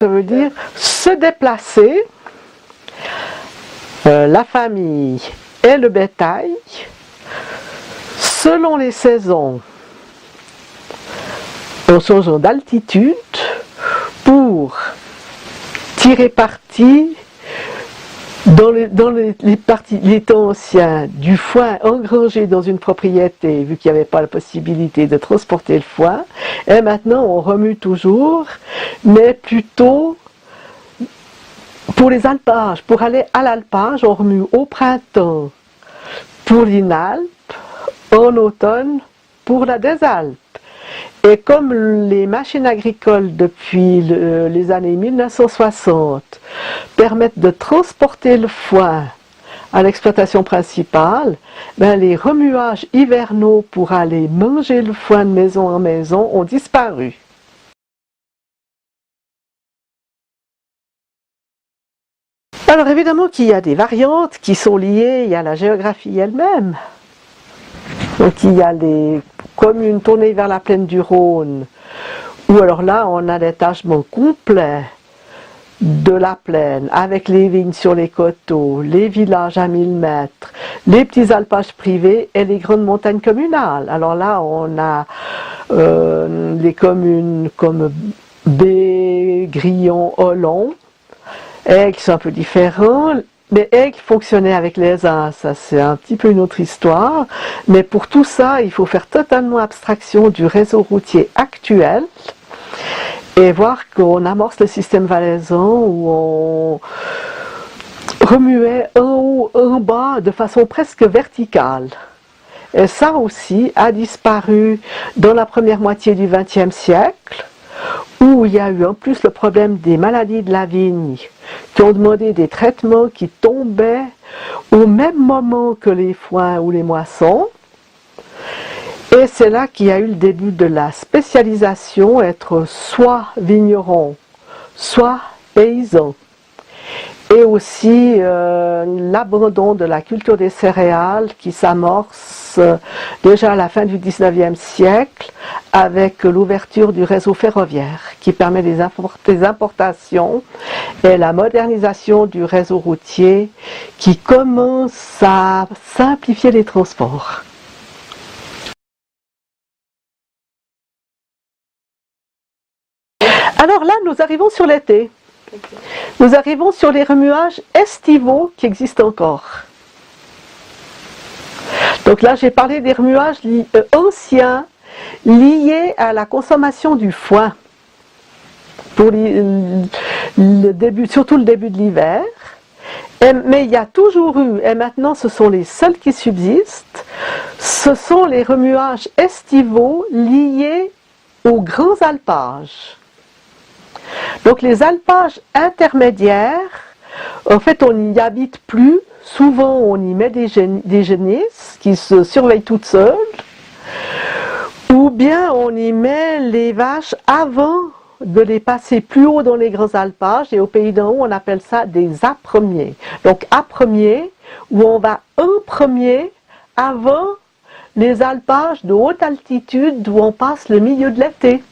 Ça veut dire se déplacer, la famille et le bétail, selon les saisons, en changeant d'altitude, pour tirer parti dans les temps anciens du foin engrangé dans une propriété, vu qu'il n'y avait pas la possibilité de transporter le foin. Et maintenant on remue toujours, mais plutôt pour les alpages. Pour aller à l'alpage, on remue au printemps pour l'Inalpe, en automne pour la des Alpes. Et comme les machines agricoles depuis les années 1960 permettent de transporter le foin à l'exploitation principale, ben les remuages hivernaux pour aller manger le foin de maison en maison ont disparu. Alors évidemment qu'il y a des variantes qui sont liées à la géographie elle-même. Donc il y a les communes tournées vers la plaine du Rhône, où alors là on a l'étagement complet de la plaine, avec les vignes sur les coteaux, les villages à 1000 mètres, les petits alpages privés et les grandes montagnes communales. Alors là on a les communes comme Bé, Grillon, Hollon, et qui sont un peu différents. Les Aigues fonctionnaient avec les uns, ça c'est un petit peu une autre histoire, mais pour tout ça, il faut faire totalement abstraction du réseau routier actuel et voir qu'on amorce le système valaisan où on remuait en haut, en bas, de façon presque verticale. Et ça aussi a disparu dans la première moitié du XXe siècle, où il y a eu en plus le problème des maladies de la vigne, qui ont demandé des traitements qui tombaient au même moment que les foins ou les moissons. Et c'est là qu'il y a eu le début de la spécialisation, être soit vigneron, soit paysan. Et aussi l'abandon de la culture des céréales qui s'amorce déjà à la fin du XIXe siècle avec l'ouverture du réseau ferroviaire qui permet des importations et la modernisation du réseau routier qui commence à simplifier les transports. Alors là, nous arrivons sur l'été. Nous arrivons sur les remuages estivaux qui existent encore. Donc là, j'ai parlé des remuages anciens liés à la consommation du foin, pour surtout le début de l'hiver. Mais il y a toujours eu, et maintenant ce sont les seuls qui subsistent, ce sont les remuages estivaux liés aux grands alpages. Donc les alpages intermédiaires, en fait on n'y habite plus, souvent on y met des génisses qui se surveillent toutes seules, ou bien on y met les vaches avant de les passer plus haut dans les grands alpages, et au pays d'en haut on appelle ça des apremiers. Donc apremiers, où on va en premier avant les alpages de haute altitude où on passe le milieu de l'été.